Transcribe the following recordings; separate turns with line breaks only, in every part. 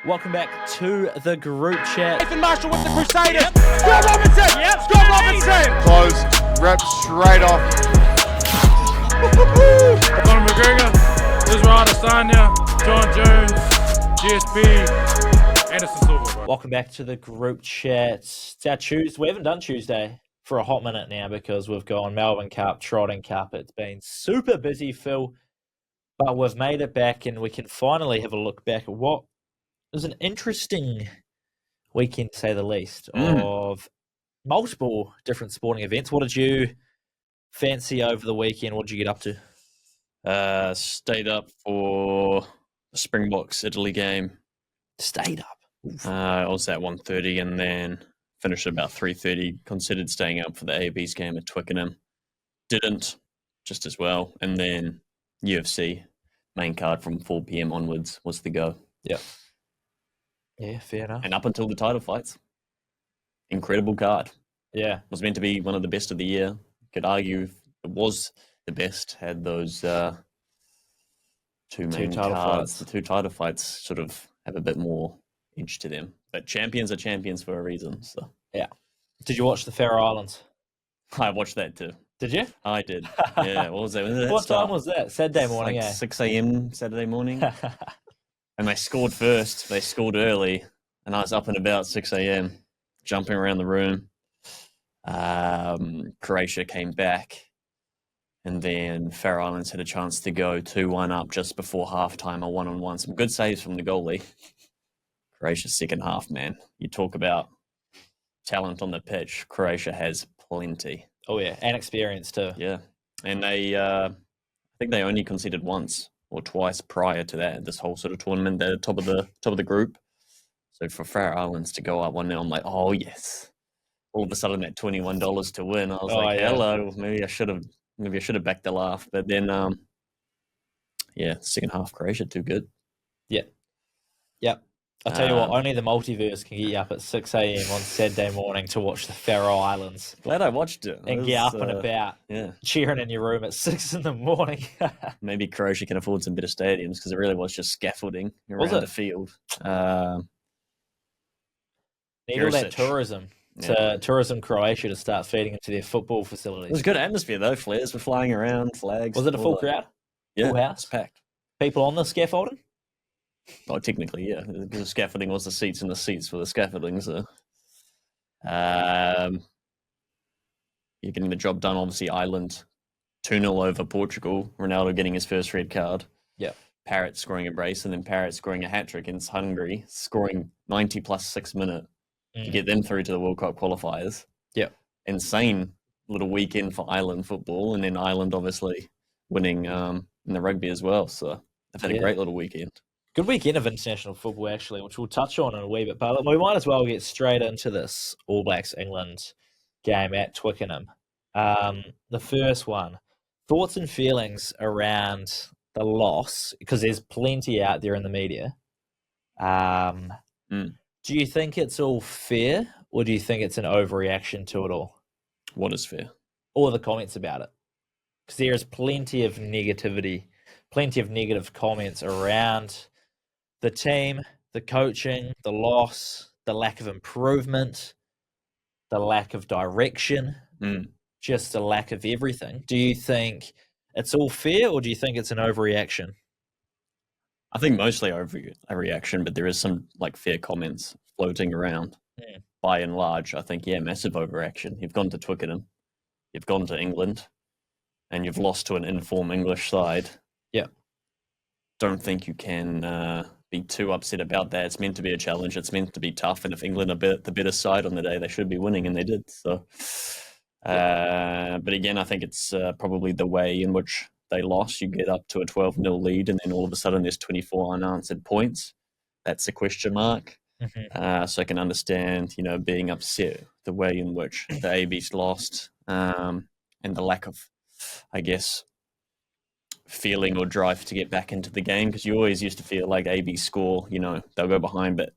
Welcome back to the group chat.
Nathan Marshall with the Crusaders. Scott Robinson. Yep. Scott Robinson.
Close. Rep straight off.
Conor McGregor, Israel Adesanya, John Jones, GSP, Anderson Silva. Bro.
Welcome back to the group chat. It's our Tuesday. We haven't done Tuesday for a hot minute now because we've gone Melbourne Cup, Trotting Cup. It's been super busy, Phil, but we've made it back and we can finally have a look back at what was an interesting weekend, to say the least, of multiple different sporting events. What did you fancy over the weekend? What did you get up to?
Stayed up for the Springboks Italy game.
Stayed up.
I was at 1:30 and then finished at about 3:30. Considered staying up for the AB's game at Twickenham. Didn't, just as well. And then UFC, main card from 4 p.m. onwards was the go.
Yep. Yeah, fair enough.
And up until the title fights. Incredible card.
Yeah.
Was meant to be one of the best of the year. Could argue it was the best. Had those two main
title
cards.
fights.
The two title fights sort of have a bit more edge to them. But champions are champions for a reason. So
Yeah. Did you watch the Faroe Islands?
I watched that too.
Did you?
I did. Yeah. What was that? When did that
What
start?
time was that? Saturday morning,
Like 6 a.m. Saturday morning.
eh?
And they scored first. They scored early. And I was up and about 6 a.m., jumping around the room. Croatia came back. And then Faroe Islands had a chance to go 2-1 up just before halftime, a one-on-one. Some good saves from the goalie. Croatia's second half, man. You talk about talent on the pitch. Croatia has plenty.
Oh, yeah. And experience, too.
Yeah. And they, I think they only conceded once or twice prior to that, this whole sort of tournament. They're top of the group. So for Faroe Islands to go up 1-0, I'm like, oh, yes. All of a sudden, that $21 to win. I was like,
yeah.
hello. Maybe I should have backed the laugh. But then, second half, Croatia, too good.
Yep. I'll tell you what, only the multiverse can get you up at 6 a.m. on Saturday morning to watch the Faroe Islands.
Glad I watched it.
And get up and about,
Yeah.
cheering in your room at 6 in the morning.
Maybe Croatia can afford some better stadiums because it really was just scaffolding around the field.
Need all that
Perisic.
tourism. Tourism Croatia to start feeding into their football facilities.
It was a good atmosphere, though. Flares were flying around, flags.
Was it a full crowd?
Yeah,
Full house?
it's packed.
People on the scaffolding?
Oh, technically, yeah. The scaffolding was the seats, and the seats were the scaffolding. So, you're getting the job done. Obviously, Ireland 2-0 over Portugal. Ronaldo getting his first red card.
Yeah.
Parrott scoring a brace, and then Parrott scoring a hat-trick against Hungary, scoring 90 plus 6 minute to get them through to the World Cup qualifiers.
Yeah.
Insane little weekend for Ireland football, and then Ireland obviously winning in the rugby as well. So they've had a great little weekend.
Good weekend of international football, actually, which we'll touch on in a wee bit. But we might as well get straight into this All Blacks England game at Twickenham. The first one, thoughts and feelings around the loss, because there's plenty out there in the media. Do you think it's all fair, or do you think it's an overreaction to it all?
What is fair?
All the comments about it. Because there is plenty of negativity, plenty of negative comments around the team, the coaching, the loss, the lack of improvement, the lack of direction, just a lack of everything. Do you think it's all fair, or do you think it's an overreaction?
I think mostly overreaction, but there is some fair comments floating around. By and large, I think, massive overreaction. You've gone to Twickenham, you've gone to England, and you've lost to an informed English side.
Yeah.
Don't think you can be too upset about that. It's meant to be a challenge. It's meant to be tough. And if England are the better side on the day, they should be winning, and they did. So, but again, I think it's probably the way in which they lost. You get up to a 12-0 lead, and then all of a sudden there's 24 unanswered points. That's a question mark. So I can understand, being upset the way in which the AB's lost, and the lack of, I guess, feeling or drive to get back into the game, because you always used to feel like AB score, they'll go behind, but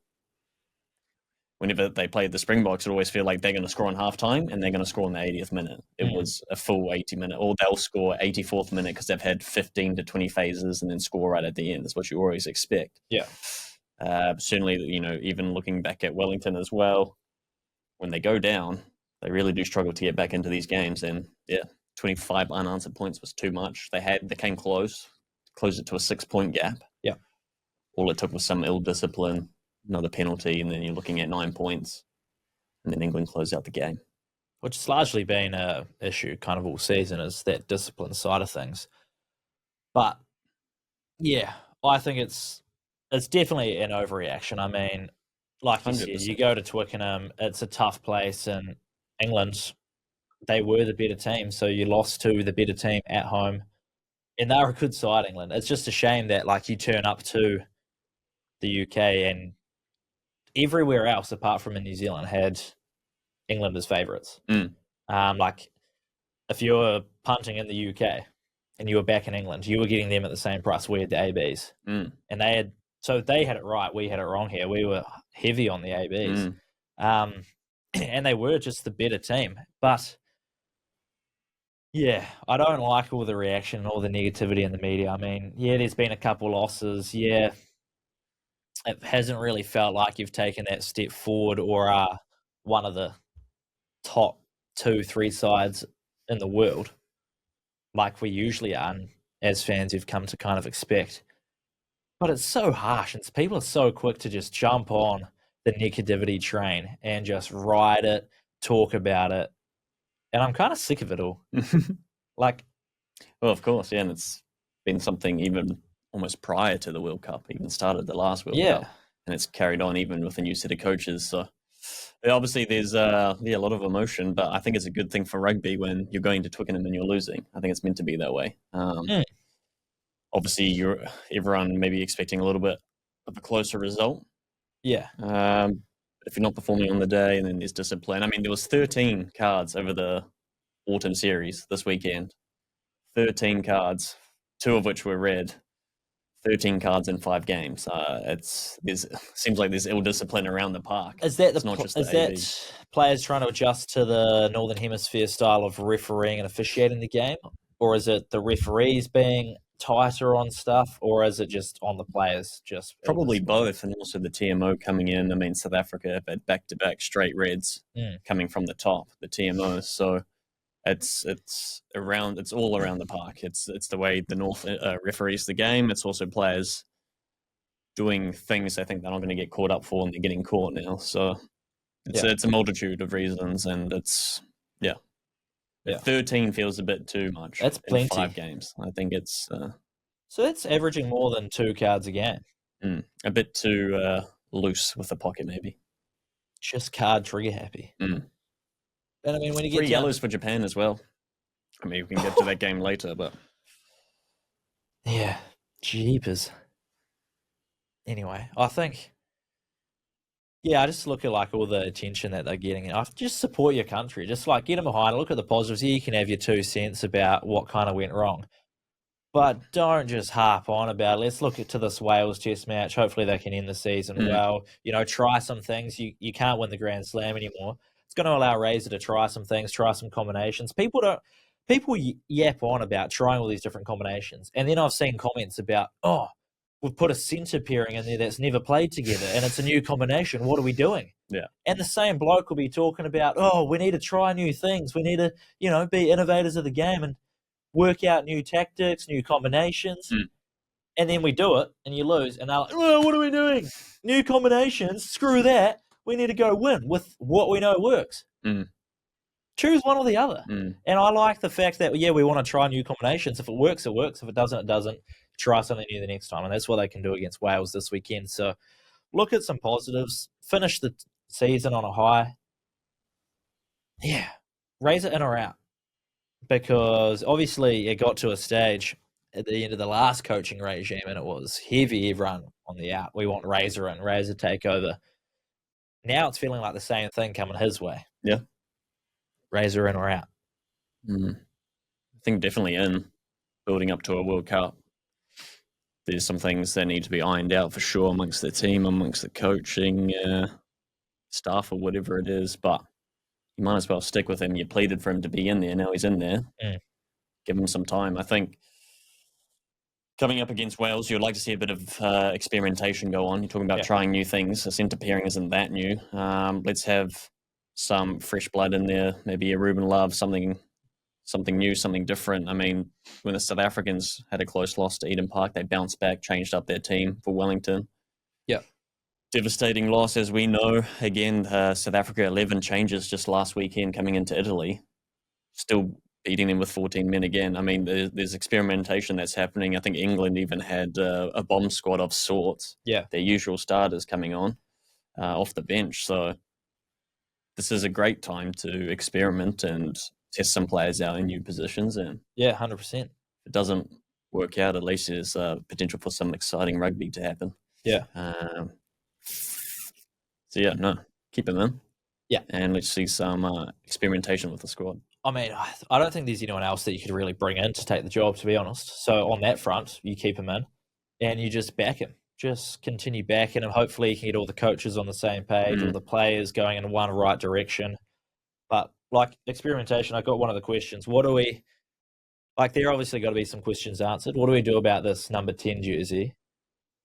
whenever they played the Springboks, it always feel like they're going to score on halftime and they're going to score in the 80th minute. It was a full 80 minute, or they'll score 84th minute because they've had 15 to 20 phases and then score right at the end. That's what you always expect.
Yeah.
Certainly, even looking back at Wellington as well, when they go down, they really do struggle to get back into these games. And 25 unanswered points was too much. They came close, closed it to a 6-point gap.
Yeah.
All it took was some ill discipline, another penalty, and then you're looking at 9 points. And then England closed out the game.
Which has largely been an issue kind of all season, is that discipline side of things. But, yeah, I think it's definitely an overreaction. I mean, like you
100%.
said, you go to Twickenham, it's a tough place, and England, they were the better team, so you lost to the better team at home, and they're a good side, England. It's just a shame that, like, you turn up to the UK and everywhere else apart from in New Zealand had England as favourites. Like, if you were punting in the UK and you were back in England, you were getting them at the same price we had the ABs. And they had it right, we had it wrong here. We were heavy on the ABs. And they were just the better team. But, yeah, I don't like all the reaction and all the negativity in the media. I mean, yeah, there's been a couple losses. Yeah, it hasn't really felt like you've taken that step forward or are one of the top 2-3 sides in the world, like we usually are, and as fans you've come to kind of expect. But it's so harsh, and people are so quick to just jump on the negativity train and just ride it, talk about it, and I'm kind of sick of it all. Like,
well, of course, yeah, and it's been something even almost prior to the World Cup, even started the last World Cup, and it's carried on even with a new set of coaches. So obviously there's a lot of emotion, but I think it's a good thing for rugby when you're going to Twickenham and you're losing. I think it's meant to be that way. Obviously, everyone maybe expecting a little bit of a closer result.
Yeah.
If you're not performing on the day, and then there's discipline. I mean, there was 13 cards over the autumn series this weekend. 13 cards, 2 of which were red. 13 cards in 5 games. Seems like there's ill discipline around the park.
Is that players trying to adjust to the Northern Hemisphere style of refereeing and officiating the game, or is it the referees being tighter on stuff, or is it just on the players? Just
probably both, and also the TMO coming in. I mean, South Africa have had back-to-back straight reds coming from the top, the TMO. So it's all around the park. It's the way the North referees the game. It's also players doing things they think they're not going to get caught up for, and they're getting caught now. So it's a multitude of reasons, and it's 13 feels a bit too much.
That's plenty.
In 5 games. I think it's
so that's averaging more than 2 cards a game.
A bit too loose with the pocket, maybe.
Just card trigger happy. And I mean, when you get
3 yellows for Japan as well. I mean, we can get to that game later, but
yeah, jeepers. Anyway, I think, I just look at like all the attention that they're getting. I just support your country. Just like get them behind. Look at the positives. Yeah, you can have your 2 cents about what kind of went wrong, but don't just harp on about. Let's look to this Wales Test match. Hopefully, they can end the season well. Try some things. You can't win the Grand Slam anymore. It's going to allow Razor to try some things, try some combinations. People yap on about trying all these different combinations, and then I've seen comments about, we've put a centre pairing in there that's never played together, and it's a new combination. What are we doing?
Yeah.
And the same bloke will be talking about, we need to try new things. We need to, be innovators of the game and work out new tactics, new combinations. And then we do it, and you lose, and they're like, what are we doing? New combinations? Screw that. We need to go win with what we know works. Choose one or the other. And I like the fact that, we want to try new combinations. If it works, it works. If it doesn't, it doesn't. Try something new the next time. And that's what they can do against Wales this weekend. So look at some positives. Finish the season on a high. Yeah. Raise it in or out. Because obviously it got to a stage at the end of the last coaching regime, and it was heavy everyone on the out. We want Razor in, Razor take over. Now it's feeling like the same thing coming his way.
Yeah.
Razor in or out.
I think definitely in, building up to a World Cup. There's some things that need to be ironed out for sure amongst the team, amongst the coaching staff or whatever it is. But you might as well stick with him. You pleaded for him to be in there. Now he's in there. Give him some time. I think Coming up against Wales, you'd like to see a bit of experimentation go on. You're talking about trying new things. A centre pairing isn't that new. Let's have some fresh blood in there. Maybe a Ruben Love, something new, something different. I mean, when the South Africans had a close loss to Eden Park, they bounced back, changed up their team for Wellington.
Yeah.
Devastating loss, as we know. Again, South Africa, 11 changes just last weekend coming into Italy. Still beating them with 14 men again. I mean, there's experimentation that's happening. I think England even had a bomb squad of sorts.
Yeah.
Their usual starters coming on off the bench. So this is a great time to experiment and test some players out in new positions. And
100%.
If it doesn't work out, at least there's potential for some exciting rugby to happen.
Yeah.
Keep them in.
Yeah.
And let's see some experimentation with the squad.
I mean, I don't think there's anyone else that you could really bring in to take the job, to be honest. So on that front, you keep him in and you just back him. Just continue backing him. Hopefully you can get all the coaches on the same page, all the players going in one right direction. But like experimentation, I got one of the questions. What do we, like there obviously got to be some questions answered. What do we do about this number 10 jersey?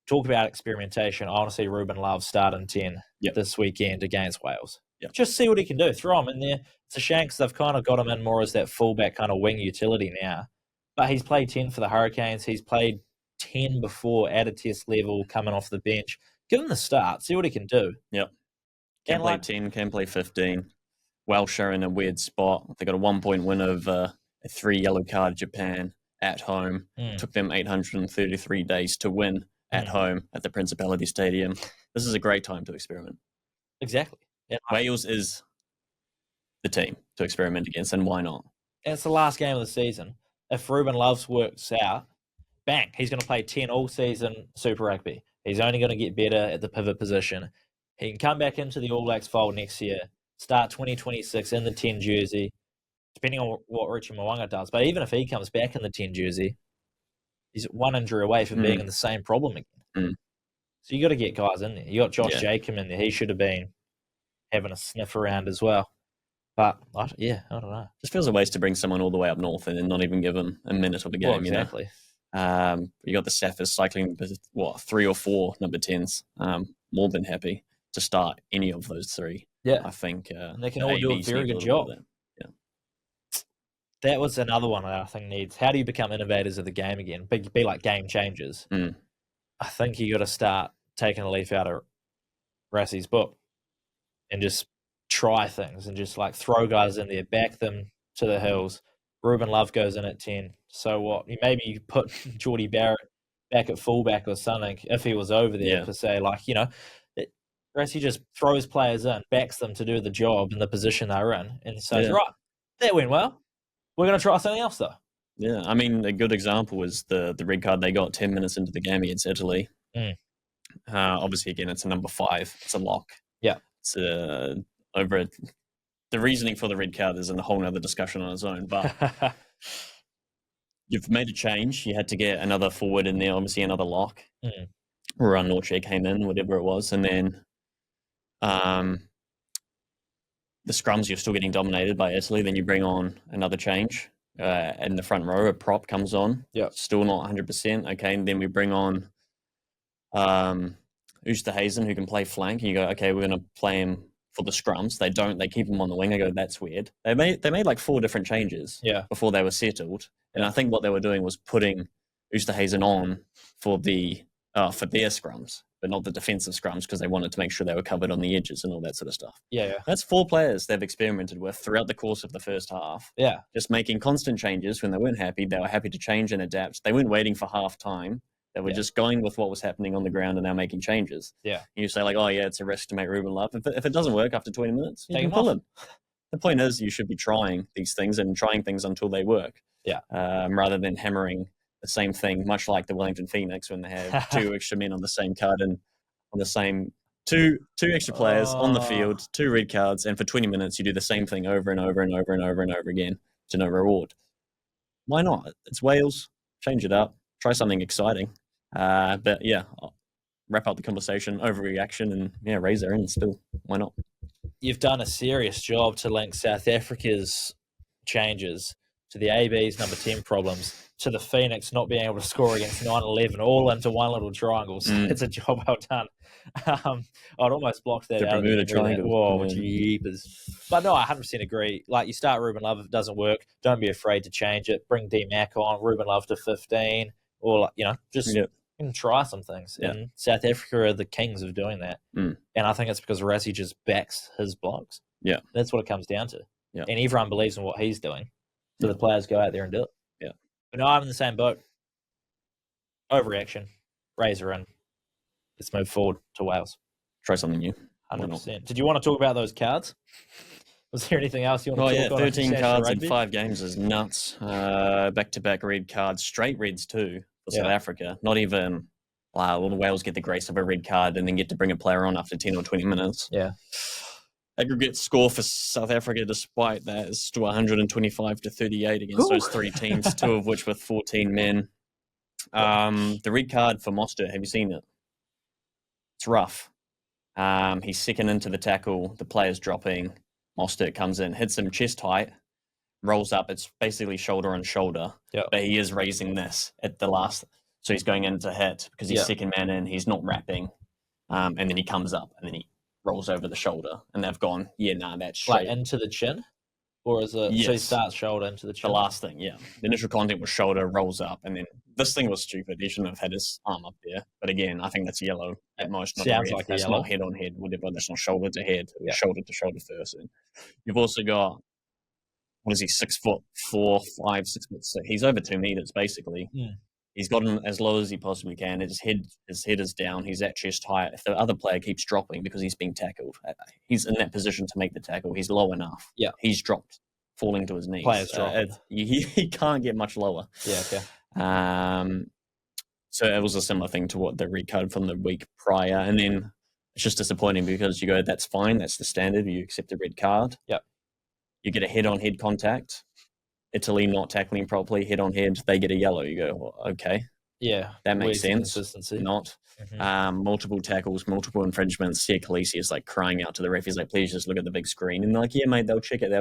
Talk about experimentation. I want to see Ruben Love start in 10 this weekend against Wales.
Yep.
Just see what he can do. Throw him in there. It's a shame because they've kind of got him in more as that fullback kind of wing utility now. But he's played 10 for the Hurricanes. He's played 10 before at a test level coming off the bench. Give him the start. See what he can do.
Yep. Can play 10, can play 15. Welsh are in a weird spot. They got a 1-point win over a 3 yellow card Japan at home. Took them 833 days to win at home at the Principality Stadium. This is a great time to experiment.
Exactly. Yeah.
Wales is the team to experiment against, and why not?
And it's the last game of the season. If Ruben Love's works out, bang, he's going to play 10 all season Super Rugby. He's only going to get better at the pivot position. He can come back into the All Blacks fold next year, start 2026 in the 10 jersey, depending on what Richie Mwanga does. But even if he comes back in the 10 jersey, he's one injury away from being in the same problem again. So you got to get guys in there. You got Josh Jacob in there. He should have been having a sniff around as well. But, I don't know.
Just feels a waste to bring someone all the way up north and then not even give them a minute of the game.
Exactly.
You got the Saffers cycling, 3 or 4 number 10s. More than happy to start any of those 3.
Yeah.
I think.
And they can all do a very good job. That was another one that I think needs. How do you become innovators of the game again? Be like game changers. I think you got to start taking a leaf out of Rassie's book and just try things and just like throw guys in there, back them to the hills. Ruben Love goes in at 10. So what? Maybe you put Geordie Barrett back at fullback or something if he was over there to say like, Rassie just throws players in, backs them to do the job in the position they're in and says, right, that went well. We're going to try something else though.
Yeah, I mean, a good example was the red card they got 10 minutes into the game against Italy. Obviously, again, it's a number 5. It's a lock.
Yeah.
It's the reasoning for the red card is a whole other discussion on its own. But you've made a change. You had to get another forward in there, obviously another lock. Or Norche came in, whatever it was. And then the scrums, you're still getting dominated by Italy. Then you bring on another change. In the front row, a prop comes on.
Yeah.
Still not 100%. Okay, and then we bring on Oosterhuizen, who can play flank. And you go, okay, we're going to play him for the scrums. They don't. They keep him on the wing. I go, that's weird. They made like 4 different changes before they were settled. And I think what they were doing was putting Oosterhuizen on for their scrums, but not the defensive scrums because they wanted to make sure they were covered on the edges and all that sort of stuff.
Yeah.
That's 4 players they've experimented with throughout the course of the first half.
Yeah.
Just making constant changes. When they weren't happy, they were happy to change and adapt. They weren't waiting for half time. They were just going with what was happening on the ground and now making changes. Yeah. And you say like, oh yeah, it's a risk to make Ruben Love. If it doesn't work after 20 minutes, you can pull him. The point is you should be trying these things and trying things until they work. Yeah. Rather than hammering the same thing, much like the Wellington Phoenix when they have 2 extra men on the same card and on the same two extra players on the field, 2 red cards, and for 20 minutes you do the same thing over and over and over and over and over again to no reward. Why not? It's Wales. Change it up. Try something exciting. But yeah, I'll wrap up the conversation. Overreaction and raise their ends still. Why not?
You've done a serious job to link South Africa's changes to the AB's number 10 problems, to the Phoenix not being able to score against 9-11, all into one little triangle. So it's a job well done. I'd almost blocked that
The
out.
Bermuda Triangle.
Whoa,
Yeah.
jeepers. But no, I 100% agree. Like, you start Ruben Love, if it doesn't work, don't be afraid to change it. Bring D-Mac on, Ruben Love to 15, or, just try some things.
Yeah.
And South Africa are the kings of doing that. And I think it's because Rassie just backs his blocks.
Yeah.
That's what it comes down to.
Yeah.
And everyone believes in what he's doing. So the players go out there and do it.
Yeah.
But no, I'm in the same boat. Overreaction. Razor in. Let's move forward to Wales.
Try something new.
100%. Did you want to talk about those cards? Was there anything else you want to talk about?
13 cards in 5 games is nuts. Back-to-back red cards, straight reds too for South Africa. Not even, well, the Wales get the grace of a red card and then get to bring a player on after 10 or 20 minutes.
Yeah.
Aggregate score for South Africa, despite that, is still 125 to 38 against those 3 teams, 2 of which with 14 men. The red card for Mostert, have you seen it? It's rough. He's second into the tackle. The player's dropping. Mostert comes in, hits him chest height, rolls up. It's basically shoulder on shoulder.
Yep.
But he is raising this at the last. So he's going in to hit because he's second man in. He's not wrapping. And then he comes up and then he rolls over the shoulder. And they've gone, that's straight.
Like into the chin? Or is it, so he starts shoulder into the chin?
The last thing, The initial contact was shoulder, rolls up, and then this thing was stupid. He shouldn't have had his arm up there. But again, I think that's yellow at most.
Sounds like
that's
yellow.
not head on head, whatever. That's not shoulder to head. Shoulder to shoulder first. And you've also got, what is he, 6'4", 5, 6'6". He's over 2 meters, basically. He's gotten as low as he possibly can. His head is down. He's at chest height. If the other player keeps dropping because he's being tackled, he's in that position to make the tackle. He's low enough. Yeah. He's dropped, falling to his knees.
Players dropping.
He can't get much lower.
Yeah, okay.
So it was a similar thing to what the red card from the week prior. And then it's just disappointing because you go, that's fine. That's the standard. You accept the red card.
Yep.
You get a head-on-head contact. Italy not tackling properly, head-on-head, they get a yellow. You go, well, okay.
Yeah.
That makes sense.
Consistency.
Not. Multiple tackles, multiple infringements. Sia Khaleesi is like crying out to the ref. He's like, please just look at the big screen. And they're like, yeah, mate, they'll check it.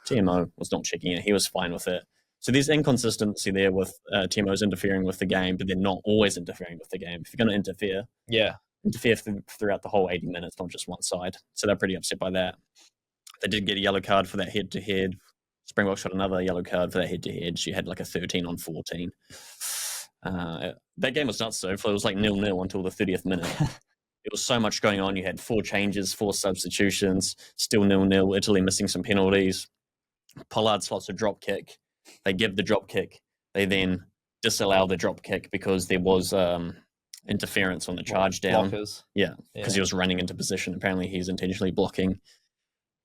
TMO was not checking it. He was fine with it. So there's inconsistency there with TMO's interfering with the game, but they're not always interfering with the game. If you're going to interfere, throughout the whole 80 minutes, not just one side. So they're pretty upset by that. They did get a yellow card for that head-to-head. Springboks got another yellow card for that head-to-head. She had like a 13 on 14. That game was nuts, though. It was like 0-0 until the 30th minute. It was so much going on. You had 4 changes, 4 substitutions, still 0-0. Italy missing some penalties. Pollard slots a drop kick. They give the drop kick. They then disallow the drop kick because there was interference on the charge down.
Blockers.
Yeah, because he was running into position. Apparently, he's intentionally blocking.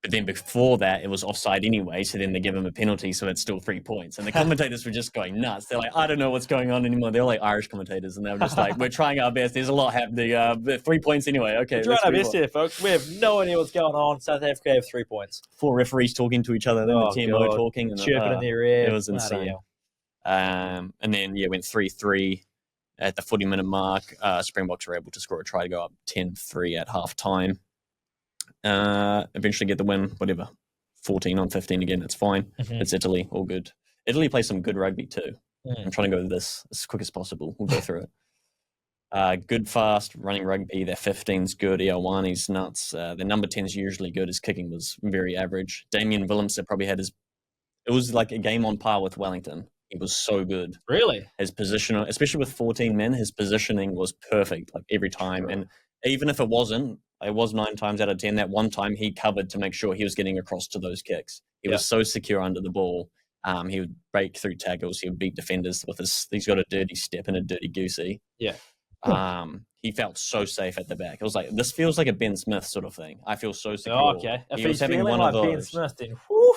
But then before that, it was offside anyway, so then they give him a penalty, so it's still 3 points. And the commentators were just going nuts. They're like, I don't know what's going on anymore. They're like Irish commentators, and they were just like, we're trying our best. There's a lot happening. 3 points anyway. Okay,
we're trying our best here, folks. We have no idea what's going on. South Africa have 3 points.
4 referees talking to each other, then the TMO talking. And
chirping in their ear.
It was insane. And then, went 3-3 at the 40-minute mark. Springboks were able to score a try to go up 10-3 at half-time. Eventually get the win, 14 on 15 again, it's fine. It's Italy, all good. Italy plays some good rugby too. I'm trying to go this as quick as possible. We'll go through it. Good, fast, running rugby. Their 15's good. Iawani's nuts. Their number 10's usually good. His kicking was very average. Damien Willemse probably had it was like a game on par with Wellington. He was so good.
Really?
His position, especially with 14 men, his positioning was perfect, like every time. Sure. And even if it wasn't, it was 9 times out of 10. That one time he covered to make sure he was getting across to those kicks. He was so secure under the ball. He would break through tackles. He would beat defenders with he's got a dirty step and a dirty goosey. Yeah. He felt so safe at the back. It was like, this feels like a Ben Smith sort of thing. I feel so secure.
Oh, okay. If he's feeling like Ben Smith, then whew.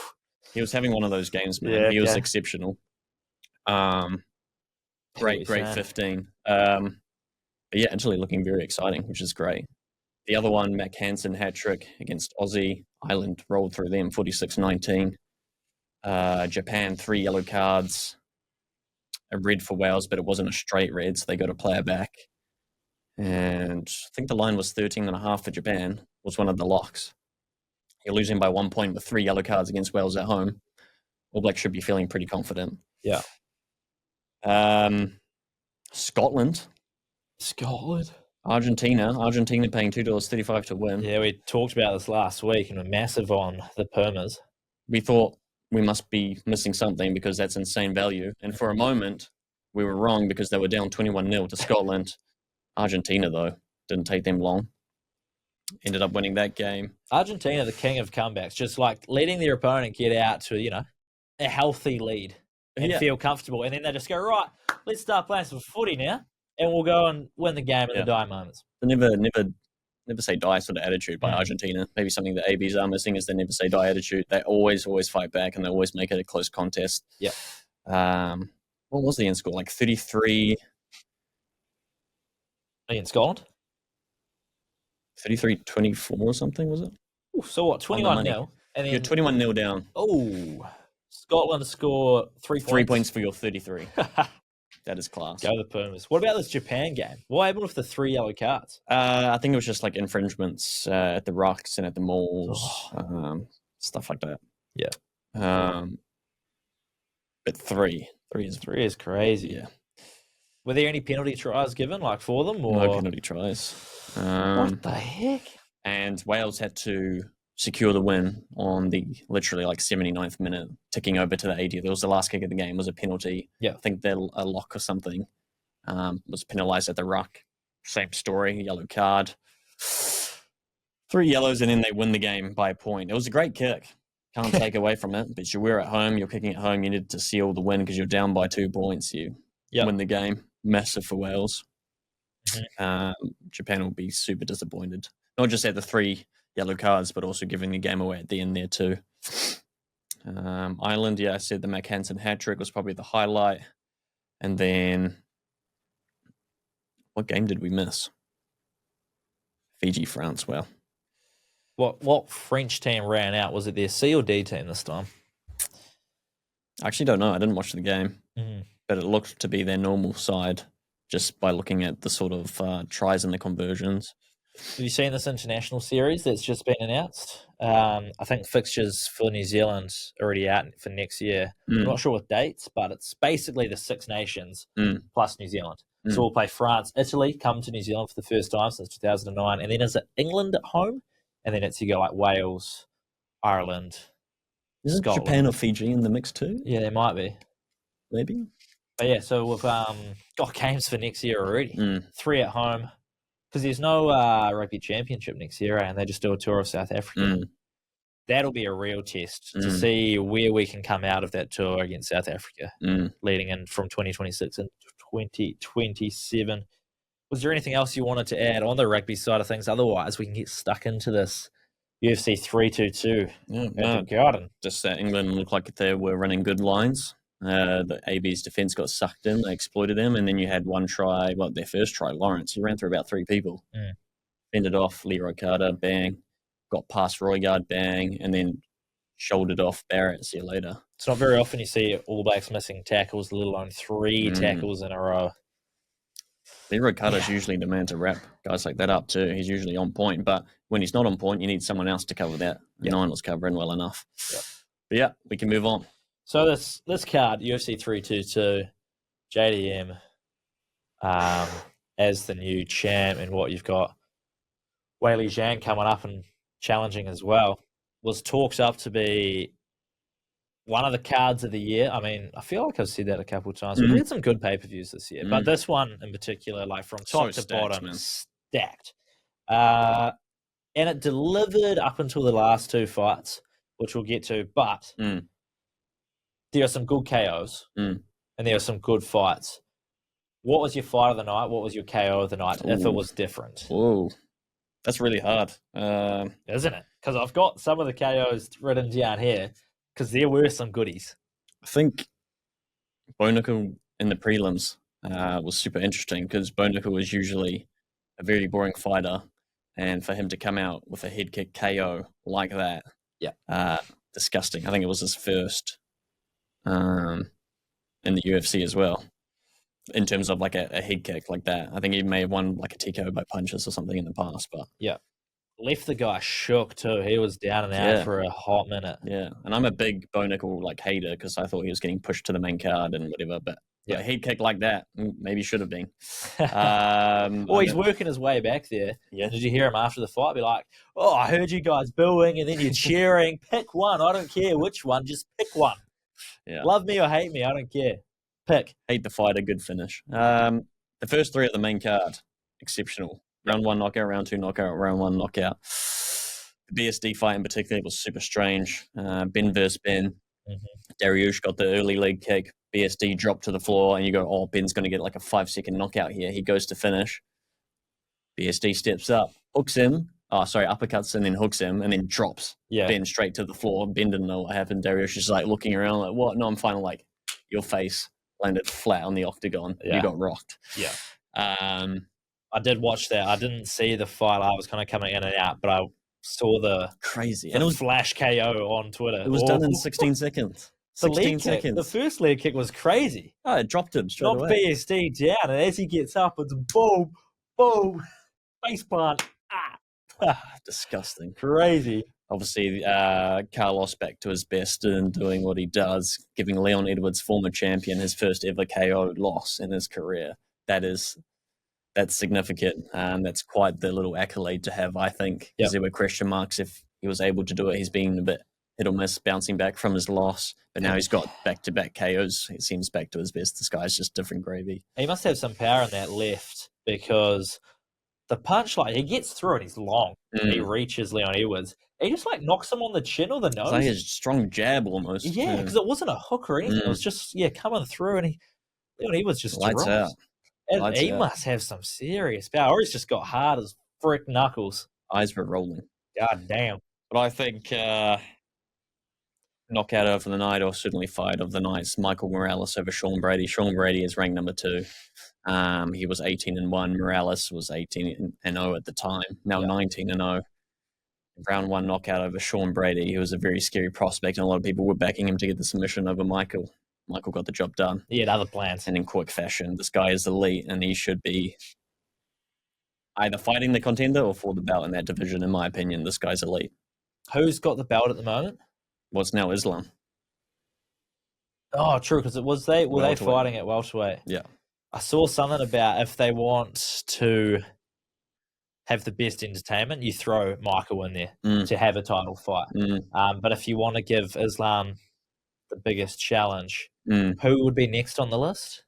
He was having one of those games, man. Yeah, he was exceptional. Great 15. But yeah, Italy looking very exciting, which is great. The other one, Mac Hansen hat-trick against Aussie. Ireland rolled through them, 46-19. Japan, 3 yellow cards. A red for Wales, but it wasn't a straight red, so they got a player back. And I think the line was 13.5 for Japan, was one of the locks. You're losing by 1 point with 3 yellow cards against Wales at home. All Blacks should be feeling pretty confident.
Yeah.
Scotland. Argentina paying $2.35 to win.
Yeah, we talked about this last week and we're massive on the Pumas.
We thought we must be missing something because that's insane value. And for a moment, we were wrong because they were down 21-0 to Scotland. Argentina, though, didn't take them long. Ended up winning that game.
Argentina, the king of comebacks, just like letting their opponent get out to, a healthy lead and feel comfortable. And then they just go, right, let's start playing some footy now. And we'll go and win the game in the die moments.
Never say die sort of attitude by Argentina. Maybe something that ABs are missing is they never say die attitude. They always fight back and they always make it a close contest.
Yeah.
What was the end score? Like 33...
In Scotland?
33-24 or something, was it?
Ooh, so what, 21-0? And then
you're 21-0 down.
Oh, Scotland score 3 points.
3 points for your 33. That is class.
Go the Pumas. What about this Japan game? What happened with the 3 yellow cards?
I think it was just like infringements at the rucks and at the malls, stuff like that.
Yeah.
But three
is crazy.
Yeah.
Were there any penalty tries given, like for them, or
no penalty tries?
What the heck?
And Wales had to secure the win on the literally like 79th minute, ticking over to the 80th. It was the last kick of the game. It was a penalty.
Yeah.
I think a lock or something was penalised at the ruck. Same story, yellow card. 3 yellows, and then they win the game by a point. It was a great kick. Can't take away from it. But you were at home. You're kicking at home. You needed to seal the win because you're down by 2 points. You win the game. Massive for Wales. Mm-hmm. Japan will be super disappointed. Not just at the 3 yellow cards, but also giving the game away at the end there too. Ireland, I said the Mac Hansen hat-trick was probably the highlight. And then, what game did we miss? Fiji, France, well.
What French team ran out? Was it their C or D team this time?
I actually don't know. I didn't watch the game. But it looked to be their normal side just by looking at the sort of tries and the conversions.
Have you seen this international series that's just been announced? I think fixtures for New Zealand are already out for next year. I'm not sure what dates, but it's basically the 6 nations plus New Zealand. So we'll play France, Italy, come to New Zealand for the first time since 2009. And then is it England at home? And then it's you go like Wales, Ireland,
Isn't
Scotland.
Japan or Fiji in the mix too?
Yeah, there might be.
Maybe.
But yeah, so we've got games for next year already. 3 at home. Because there's no rugby championship next year, and they just do a tour of South Africa. That'll be a real test to see where we can come out of that tour against South Africa, leading in from 2026 and 2027. Was there anything else you wanted to add on the rugby side of things? Otherwise, we can get stuck into this UFC 322 at the Garden.
Just that England looked like they were running good lines. The AB's defence got sucked in. They exploited them. And then you had one try, their first try, Lawrence. He ran through about 3 people. Fended off Leroy Carter, bang. Got past Roygaard, bang. And then shouldered off Barrett. See you later.
It's not very often you see All Blacks missing tackles, let alone 3 tackles in a row.
Leroy Carter's usually the man to wrap guys like that up too. He's usually on point. But when he's not on point, you need someone else to cover that. Nine was covering well enough. But yeah, we can move on.
So this card, UFC 322, JDM as the new champ, and what you've got Weili Zhang coming up and challenging as well, was talked up to be one of the cards of the year. I mean, I feel like I've said that a couple of times. We've had some good pay-per-views this year, but this one in particular, like from top to bottom, stacked. And it delivered up until the last 2 fights, which we'll get to, but there are some good KOs and there are some good fights. What was your fight of the night? What was your KO of the night, if it was different?
Whoa. That's really hard.
Isn't it? Because I've got some of the KOs written down here because there were some goodies.
I think Bonica in the prelims was super interesting because Bonica was usually a very boring fighter, and for him to come out with a head kick KO like that, disgusting. I think it was his first in the UFC as well, in terms of like a head kick like that. I think he may have won like a TKO by punches or something in the past, but
left the guy shook too. He was down and out
Yeah.
for a hot minute.
Yeah, and I'm a big Bo Nickel hater because I thought he was getting pushed to the main card and whatever. But a head kick like that, maybe should have been.
Well, he's working his way back there.
Yeah.
Did you hear him after the fight be like, "Oh, I heard you guys booing, and then you're cheering. Pick one. I don't care which one. Just pick one.
Yeah.
Love me or hate me. I don't care. Pick."
Hate the fight, a good finish. The first three of the main card, exceptional. Round 1 knockout, round 2 knockout, round 1 knockout. The BSD fight in particular was super strange. Ben versus Ben. Dariush got the early leg kick. BSD dropped to the floor, and you go, oh, Ben's going to get a 5-second knockout here. He goes to finish. BSD steps up, hooks him. Uppercuts and then hooks him, and then drops Ben straight to the floor. Ben didn't know what happened. Dariush is looking around like, what? No, I'm fine. Your face landed flat on the octagon. You got rocked.
Yeah. I did watch that. I didn't see the fight. I was kind of coming in and out, but I saw the
crazy.
And it was flash KO on Twitter.
It was done in 16 seconds. 16 seconds.
The first leg kick was crazy.
Oh, it dropped him straight away.
Knocked BSD down, and as he gets up, it's boom, boom, face plant.
Disgusting.
Crazy.
Obviously, Carlos back to his best and doing what he does, giving Leon Edwards, former champion, his first ever KO loss in his career. That's significant. That's quite the little accolade to have, I think, because there were question marks if he was able to do it. He's been a bit hit or miss bouncing back from his loss, but now he's got back-to-back KOs. It seems back to his best. This guy's just different gravy.
He must have some power in that left because the punch, he gets through and he's long. He reaches Leon Edwards. He just knocks him on the chin or the nose.
It's like his strong jab almost.
Yeah, because it wasn't a hook or anything. It was just coming through, and Leon Edwards just
lights
dropped.
out.
And he must have some serious power. Or he's just got hard as frick knuckles.
Eyes were rolling.
God damn.
But I think knockout of the night, or certainly fight of the night, is Michael Morales over Sean Brady. Sean Brady is ranked number 2. He was 18-1. Morales was 18-0 at the time. Now 19-0. Round 1 knockout over Sean Brady. He was a very scary prospect, and a lot of people were backing him to get the submission over Michael. Michael got the job done.
He had other plans.
And in quick fashion. This guy is elite, and he should be either fighting the contender or for the belt in that division, in my opinion. This guy's elite.
Who's got the belt at the moment?
What's now Islam.
Oh, true, because they fighting at welterweight?
Yeah.
I saw something about if they want to have the best entertainment, you throw Michael in there to have a title fight. But if you want to give Islam the biggest challenge, who would be next on the list?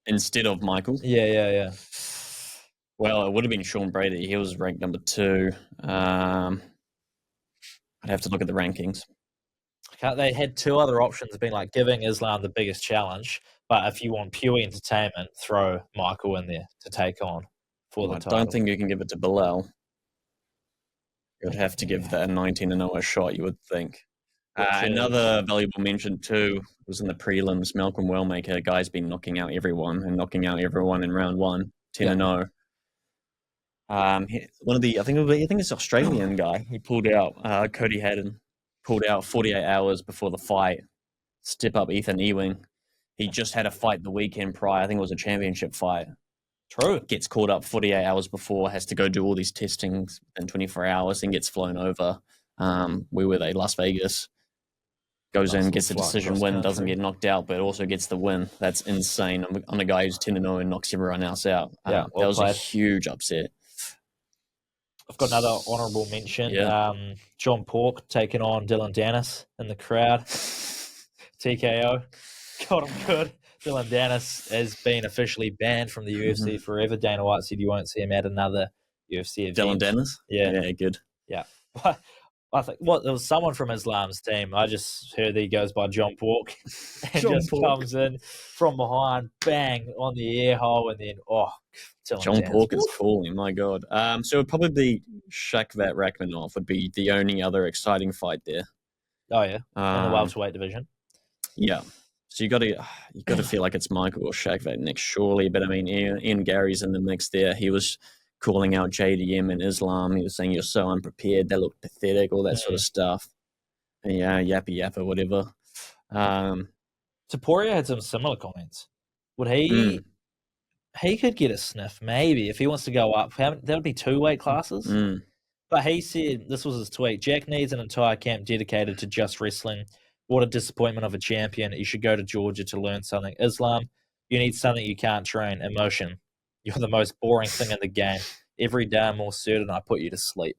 Instead of Michael?
Yeah.
Well, it would have been Sean Brady. He was ranked number 2. I'd have to look at the rankings.
They had 2 other options, being giving Islam the biggest challenge, but if you want pure entertainment, throw Michael in there to take on for the title.
I don't think you can give it to Bilal. You would have to give that a 19-0 a shot, you would think. Another valuable mention too was in the prelims. Malcolm Wellmaker, a guy's been knocking out everyone in round 1, 10-0. One of the I think it's Australian guy. He pulled out Cody Haddon. Pulled out 48 hours before the fight. Step up Ethan Ewing. He just had a fight the weekend prior. I think it was a championship fight.
True.
Gets called up 48 hours before, has to go do all these testings in 24 hours, then gets flown over. Where were they? Las Vegas. Goes in, gets a decision win, doesn't get knocked out, but also gets the win. That's insane. On a guy who's 10-0 and knocks everyone else out. That was a huge upset.
I've got another honourable mention.
Yeah.
John Pork taking on Dylan Dennis in the crowd. TKO. Got him good. Dylan Dennis has been officially banned from the UFC forever. Dana White said you won't see him at another UFC event.
Dylan Dennis?
Yeah.
Yeah, good.
Yeah. I think there was someone from Islam's team. I just heard that he goes by John Pork and comes in from behind, bang, on the air hole, and then,
John Pork is calling, my God. So it would probably be Shakvat Rachmanov would be the only other exciting fight there.
Oh, yeah, in the welterweight division.
Yeah. So you got to feel like it's Michael or Shakvat next, surely. But, I mean, Ian Gary's in the mix there. He was calling out JDM and Islam. He was saying you're so unprepared, they look pathetic, all that sort of stuff. And yappy yappa, whatever.
Taporia had some similar comments. Would he he could get a sniff, maybe, if he wants to go up. That would be 2 weight classes. But he said, this was his tweet, Jack needs an entire camp dedicated to just wrestling. What a disappointment of a champion. You should go to Georgia to learn something. Islam, you need something you can't train. Emotion. You're the most boring thing in the game. Every day I'm more certain I put you to sleep.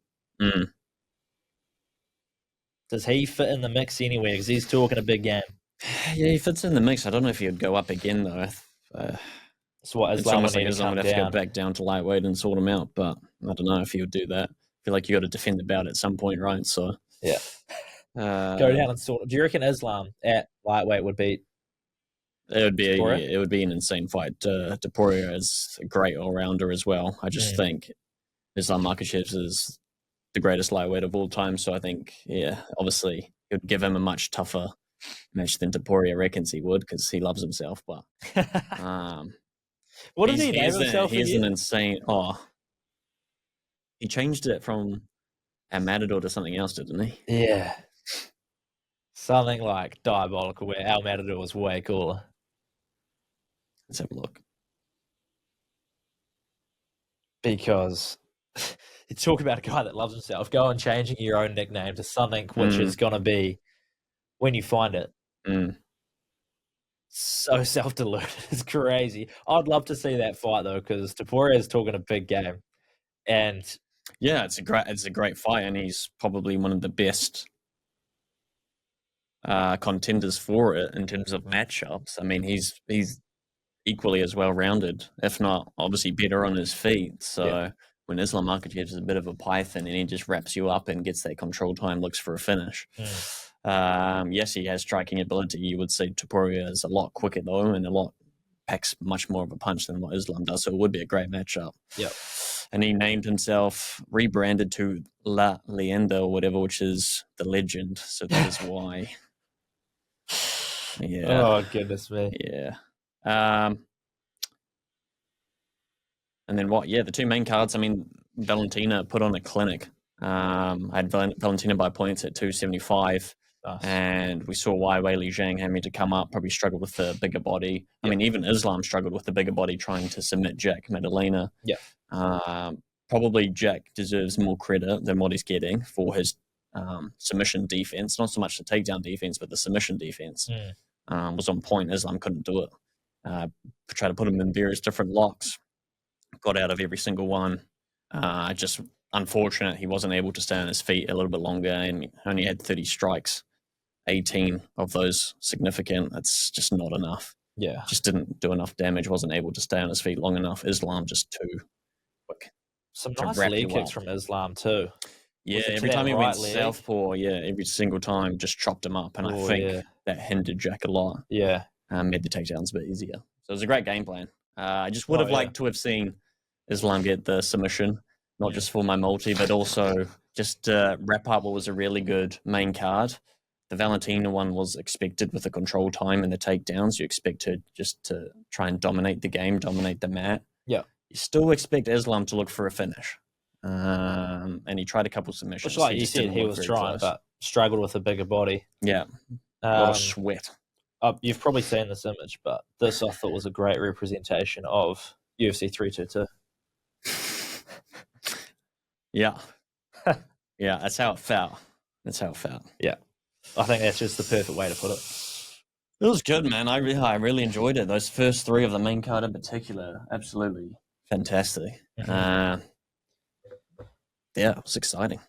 Does he fit in the mix anywhere? Because he's talking a big game.
Yeah, he fits in the mix. I don't know if he would go up again, though.
So what, Islam would
would have to go back down to lightweight and sort him out, but I don't know if he would do that. I feel like you got to defend the bout at some point, right? So
yeah, go down and sort. Do you reckon Islam at lightweight would beat?
It would be an insane fight. Topuria is a great all rounder as well. I just think Islam Makhachev is the greatest lightweight of all time. So I think, obviously it would give him a much tougher match than Topuria reckons he would, because he loves himself. But
what did he name himself?
He's an insane. He changed it from a Matador to something else, didn't he?
Yeah. Something like diabolical, where Al Matador was way cooler.
Let's have a look.
Because you talk about a guy that loves himself, go and changing your own nickname to something which is going to be, when you find it, so self-deluded. It's crazy. I'd love to see that fight, though, because Topuria is talking a big game. And
yeah, it's a great fight, and he's probably one of the best contenders for it in terms of matchups. I mean, he's equally as well-rounded, if not obviously better on his feet. So when Islam Makhachev is a bit of a python and he just wraps you up and gets that control time, looks for a finish. Yes, he has striking ability. You would say Topuria is a lot quicker though, and packs much more of a punch than what Islam does. So it would be a great matchup.
Yep.
And he named himself, rebranded to La Leyenda or whatever, which is the legend. So that is why. Yeah.
Oh, goodness me.
Yeah. And then what? Yeah, the two main cards. I mean, Valentina put on a clinic. I had Valentina by points at 275.
Nice.
And we saw why Weili Zhang having to come up, probably struggled with the bigger body. I mean, even Islam struggled with the bigger body trying to submit Jack Madalena. Probably Jack deserves more credit than what he's getting for his submission defense. Not so much the takedown defense, but the submission defense was on point. Islam couldn't do it. Tried to put him in various different locks. Got out of every single one. Just unfortunate he wasn't able to stay on his feet a little bit longer, and only had 30 strikes. 18 of those significant. That's just not enough.
Yeah.
Just didn't do enough damage. Wasn't able to stay on his feet long enough. Islam just too quick.
Some nice leg kicks from Islam too.
Yeah, every time he went southpaw, every single time just chopped him up. And I think that hindered Jack a lot.
Yeah.
Made the takedowns a bit easier. So it was a great game plan. I just would have liked to have seen Islam get the submission, not just for my multi, but also just wrap up what was a really good main card. The Valentina one was expected with the control time and the takedowns. You expect her just to try and dominate the game, dominate the mat.
Yeah.
You still expect Islam to look for a finish. And he tried a couple submissions.
Which, like you said, he was trying, but struggled with a bigger body.
Yeah. A lot of sweat.
You've probably seen this image, but this I thought was a great representation of UFC 322.
Yeah. Yeah, that's how it felt.
Yeah. I think that's just the perfect way to put it.
It was good, man. I really enjoyed it. Those first three of the main card in particular, absolutely fantastic. Yeah, it was exciting.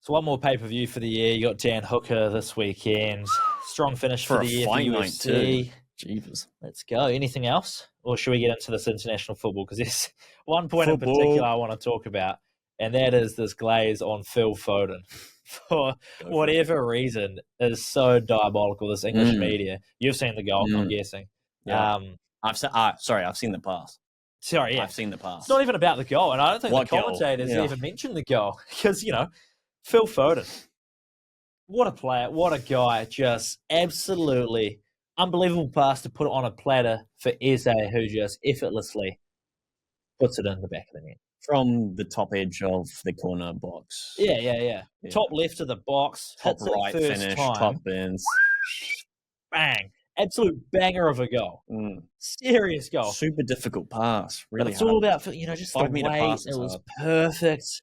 So one more pay-per-view for the year. You got Dan Hooker this weekend. Strong finish for the year for UFC.
Jeepers.
Let's go. Anything else? Or should we get into this international football? Because there's one point in particular I want to talk about, and that is this glaze on Phil Foden. For whatever reason, is so diabolical, this English media. You've seen the goal, I'm guessing.
Yeah. I've seen the pass.
Sorry, yeah.
I've seen the pass.
It's not even about the goal, and I don't think the commentators even mentioned the goal. Because, Phil Foden, what a player, what a guy, just absolutely unbelievable pass to put it on a platter for Eze, who just effortlessly puts it in the back of the net.
From the top edge of the corner box.
Yeah. Top left of the box.
Top right finish, top bins.
Bang. Absolute banger of a goal. Serious goal.
Super difficult pass. Really
It's
hard.
all about, just the
5 meter
way
pass
it
is
was
hard.
perfect.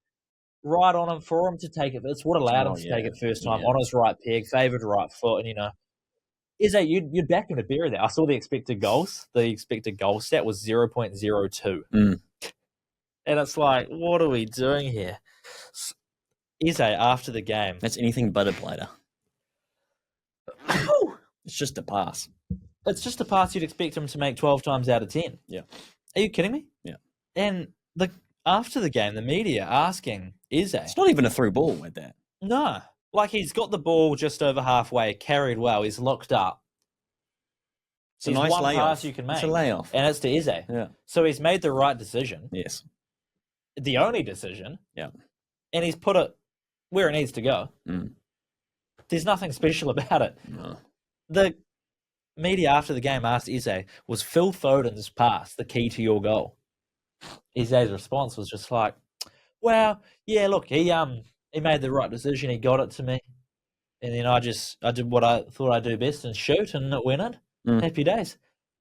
Right on him for him to take it. It's what allowed him to take it first time on his right peg, favoured right foot, and Izzy, you'd back him to bury that. I saw the expected goals. The expected goal stat was 0.02.
Mm.
And it's like, what are we doing here? Izzy, after the game.
That's anything but a blighter. It's just a pass.
It's just a pass you'd expect him to make 12 times out of 10.
Yeah.
Are you kidding me?
Yeah.
And after the game, the media asking Izzy.
It's not even a through ball at that.
No. Like, he's got the ball just over halfway, carried well, he's looked up.
It's a nice
one
layoff.
pass you can make.
It's a layoff.
And it's to Izzy.
Yeah.
So he's made the right decision.
Yes.
The only decision.
Yeah.
And he's put it where it needs to go.
Mm.
There's nothing special about it.
No.
The media after the game asked Izzy, was Phil Foden's pass the key to your goal? Izzy's response was just like, well, yeah, look, he made the right decision. He got it to me. And then I did what I thought I'd do best and shoot, and it went in. Happy days.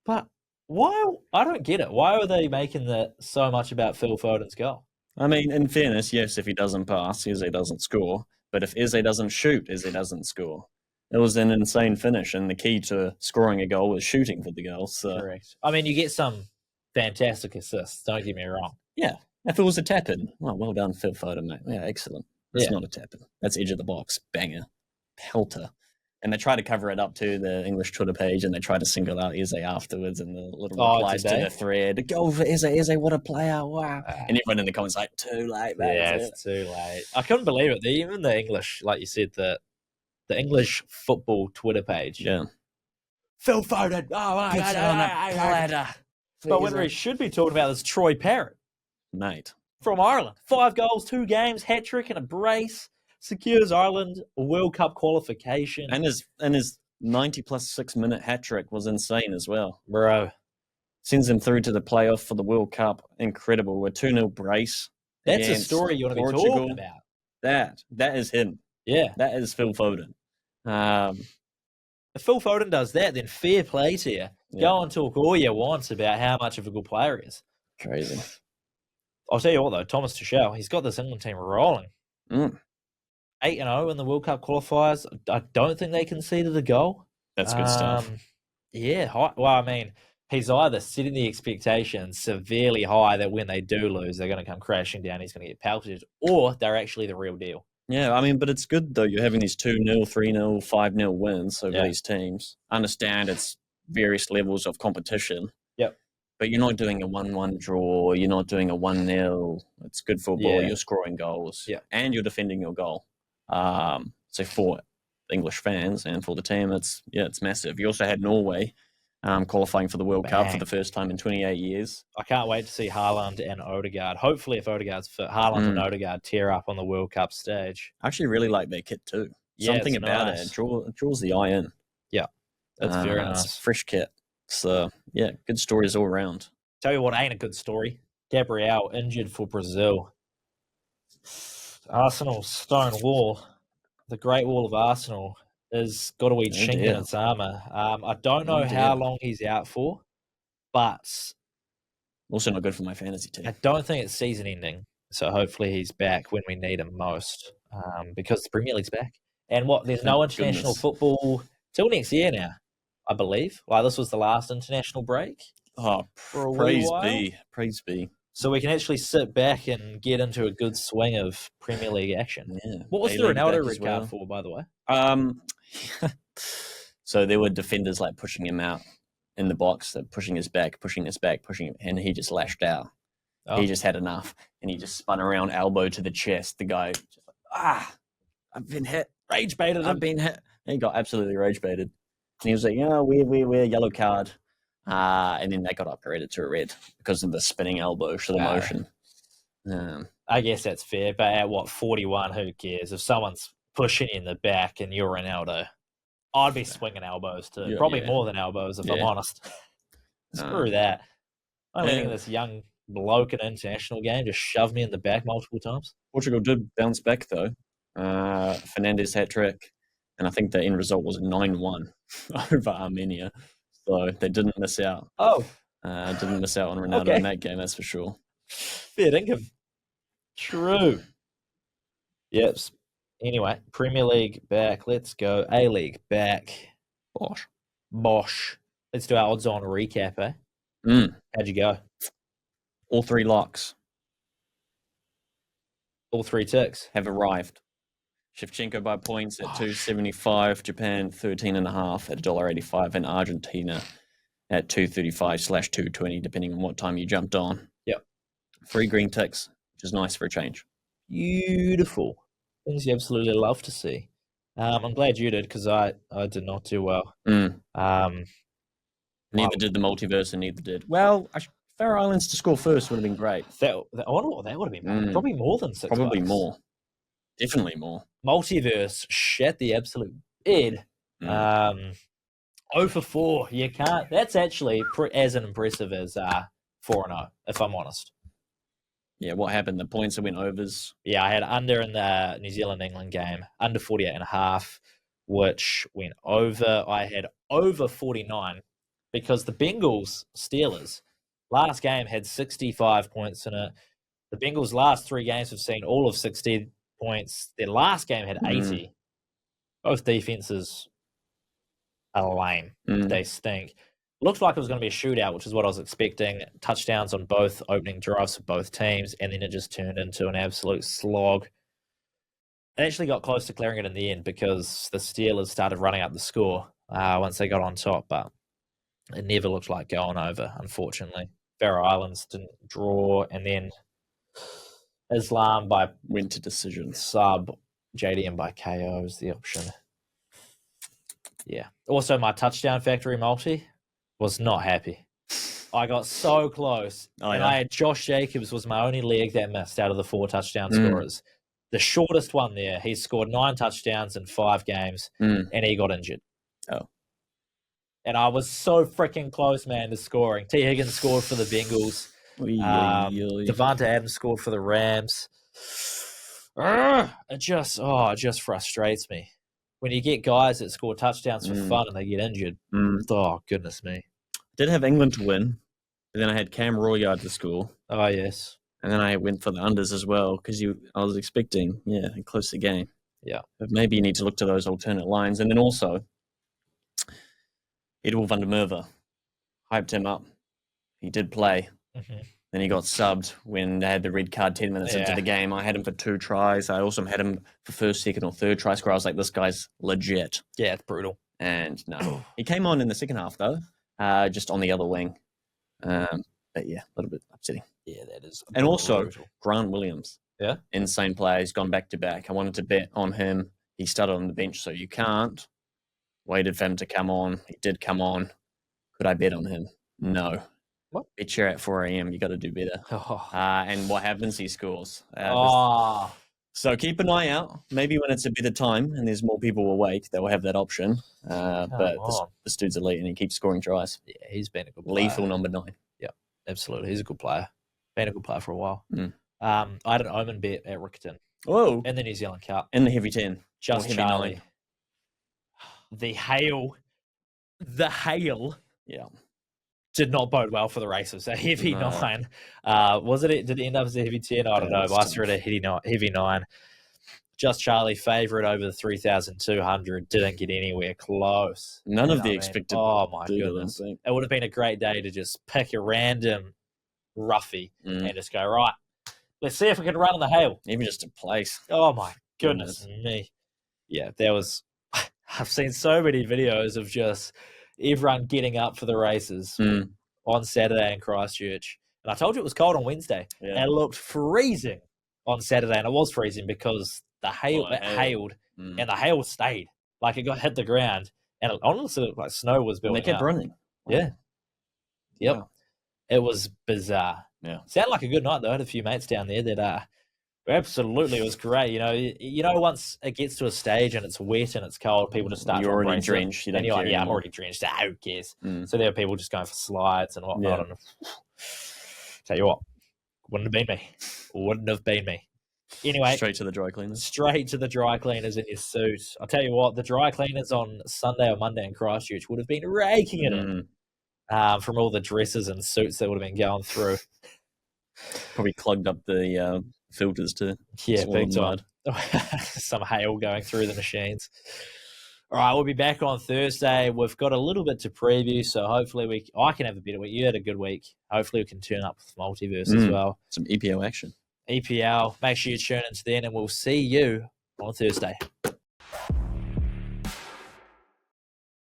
But why? I don't get it. Why are they making so much about Phil Foden's goal?
I mean, in fairness, yes, if he doesn't pass, Izzy doesn't score. But if Izzy doesn't shoot, Izzy doesn't score. It was an insane finish, and the key to scoring a goal was shooting for the goal. So.
Correct. I mean, you get some fantastic assists, don't get me wrong.
Yeah. If it was a tap-in, well done, Phil Foden, mate. Yeah, excellent. That's not a tap-in. That's edge of the box. Banger. Pelter. And they try to cover it up to the English Twitter page, and they try to single out Izzy afterwards and the little replies to the thread. Go for Izzy, what a player, wow. And everyone in the comments like, too late, mate.
Yeah, it's too late. I couldn't believe it. Even the English, like you said, the English football Twitter page.
Yeah.
Phil Foden. Oh,
puts it on a platter.
But whether he should be talking about is Troy Parrott.
Mate.
From Ireland. 5 goals, 2 games, hat-trick and a brace. Secures Ireland a World Cup qualification.
And his 90-plus 6-minute hat-trick was insane as well.
Bro.
Sends them through to the playoff for the World Cup. Incredible. A 2-0 brace.
That's a story you want to be talking about.
That is him.
Yeah.
That is Phil Foden.
If Phil Foden does that, then fair play to you. Yeah. Go and talk all you want about how much of a good player he is.
Crazy.
I'll tell you what, though, Thomas Tuchel, he's got this England team rolling. 8-0 in the World Cup qualifiers. I don't think they conceded a goal.
That's good stuff.
Yeah. Well, I mean, he's either setting the expectations severely high that when they do lose, they're going to come crashing down, he's going to get pelted, or they're actually the real deal.
Yeah, I mean, but it's good, though. You're having these 2-0, 3-0, 5-0 wins over these teams. Understand it's various levels of competition.
Yep.
But you're not doing a 1-1 draw. You're not doing a 1-0. It's good football. You're scoring goals.
Yeah.
And you're defending your goal. So for English fans and for the team, it's massive. You also had Norway qualifying for the World Cup for the first time in 28 years.
I can't wait to see Haaland and Odegaard. Hopefully, if Odegaard's fit, Haaland and Odegaard tear up on the World Cup stage.
I actually really like their kit too.
Yeah,
Something about it draws the eye in.
Yeah, that's very nice.
It's fresh kit. So, yeah, good stories all around.
Tell you what ain't a good story. Gabriel injured for Brazil. Arsenal's stone wall, the Great Wall of Arsenal, has got a wee chink in its armour. I don't know how long he's out for, but
also not good for my fantasy team.
I don't think it's season ending. So hopefully he's back when we need him most, because the Premier League's back. And there's no international football till next year now, I believe. Like, this was the last international break.
Oh,
for a
praise be.
So we can actually sit back and get into a good swing of Premier League action.
Yeah.
What was the Ronaldo red card for, by the way?
So there were defenders like pushing him out in the box, pushing his back, and he just lashed out. Oh. He just had enough, and he just spun around, elbow to the chest. The guy just like, I've been hit.
Rage baited him.
I've been hit. And he got absolutely rage baited. And he was like, we're yellow card. And then they got upgraded to a red because of the spinning elbow for the motion.
I guess that's fair, but at 41, who cares? If someone's pushing you in the back and you're Ronaldo, I'd be swinging elbows too. Probably more than elbows, if I'm honest. Screw that. I'm letting this young bloke in an international game just shove me in the back multiple times.
Portugal did bounce back, though. Fernandes hat-trick. And I think the end result was 9-1 over Armenia. So they didn't miss out.
Oh,
Didn't miss out on Ronaldo
Okay.
in that game, that's for sure.
fair dinkum. True. Yep. Anyway, Premier League back. Let's go. A-League back. Bosh. Let's do our odds-on recap, eh? How'd you go?
All 3 locks
All 3 ticks.
have arrived. Shevchenko by points at 275, Japan 13.5 at $1.85, and Argentina at 235/220, depending on what time you jumped on.
Yep.
3 green ticks, which is nice for a change.
Beautiful. Things you absolutely love to see. I'm glad you did because I did not do well.
Neither did the multiverse, and neither did. Well, Faroe Islands to score first would have been great.
I wonder what that would have been. Probably more than $6.
Probably more. Definitely more.
Multiverse shat the absolute bed. 0 for 4. You can't. That's actually as impressive as 4-0, if I'm honest.
Yeah, what happened? The points that went overs.
Yeah, I had under in the New Zealand-England game, under 48.5, which went over. I had over 49 because the Bengals-Steelers last game had 65 points in it. The Bengals' last 3 games have seen all of 60 points. Their last game had 80. Both defenses are lame. They stink. Looked like it was going to be a shootout, which is what I was expecting. Touchdowns on both opening drives for both teams, and then it just turned into an absolute slog. It actually got close to clearing it in the end because the Steelers started running up the score once they got on top, but it never looked like going over, unfortunately. Faroe Islands didn't draw, and then Islam
went to decision.
Sub, JDM by KO is the option. Yeah. Also, my touchdown factory multi was not happy. I got so close. I had Josh Jacobs was my only leg that missed out of the 4 touchdown scorers. The shortest one there. He scored 9 touchdowns in 5 games, and he got injured.
Oh.
And I was so freaking close, man, to scoring. T. Higgins scored for the Bengals. Devonta Adams scored for the Rams. It just frustrates me. When you get guys that score touchdowns for fun and they get injured. Oh, goodness me.
Did have England to win, but then I had Cam Royard to score.
Oh, yes.
And then I went for the unders as well because I was expecting, a closer game.
Yeah.
But maybe you need to look to those alternate lines. And then also, Edwin van der Merwe, hyped him up. He did play. Then he got subbed when they had the red card 10 minutes into the game. I had him for 2 tries. I also had him for first, second, or third try score. I was like, this guy's legit.
Yeah, it's brutal.
And no. He came on in the second half, though, just on the other wing. But yeah, a little bit upsetting.
Yeah, that is.
And also,
brutal.
Grant Williams.
Yeah.
Insane player. He's gone back to back. I wanted to bet on him. He started on the bench, so you can't. Waited for him to come on. He did come on. Could I bet on him? No.
What?
Bet you at 4 a.m. You got to do better. And what happens? He scores. So keep an eye out. Maybe when it's a better time and there's more people awake, they will have that option. But this dude's elite and he keeps scoring tries.
Yeah, he's been a good player.
Lethal number 9.
Yeah, absolutely. He's a good player. Been a good player for a while. I had an Omen bet at Rickerton.
Whoa.
In the New Zealand Cup.
In the heavy 10.
Just
heavy
Charlie.
9.
The hail.
Yeah.
Did not bode well for the races. A heavy 9. Was it? Did it end up as a heavy 10? I don't know. But I saw it a heavy 9. Just Charlie favourite over the 3,200. Didn't get anywhere close.
None of the expected.
Oh my goodness! It would have been a great day to just pick a random roughie and just go right. Let's see if we can run on the hail.
Even just a place.
Oh my goodness me! Yeah, there was. I've seen so many videos of just everyone getting up for the races on Saturday in Christchurch. And I told you it was cold on Wednesday. Yeah. And it looked freezing on Saturday. And it was freezing because the hail hailed and the hail stayed. Like it got hit the ground. And it honestly looked like snow was building
up. They kept running.
Yeah. Yep. Wow. It was bizarre.
Yeah.
Sounded like a good night though. I had a few mates down there that absolutely, it was great. You know, once it gets to a stage and it's wet and it's cold, people just start.
You're already drenched.
You don't care anymore. I'm already drenched. Who cares? So there are people just going for slides and whatnot. And tell you what, wouldn't have been me. Anyway,
Straight to the dry cleaners.
straight to the dry cleaners in your suit. I'll tell you what, the dry cleaners on Sunday or Monday in Christchurch would have been raking it in from all the dresses and suits they would have been going through.
Probably plugged up the filters too.
Yeah,
Swollen
big time.
mud.
Some hail going through the machines. All right, we'll be back on Thursday. We've got a little bit to preview, so hopefully I can have a better week. You had a good week. Hopefully we can turn up with Multiverse as well.
Some EPL action.
EPL. Make sure you tune into then, and we'll see you on Thursday.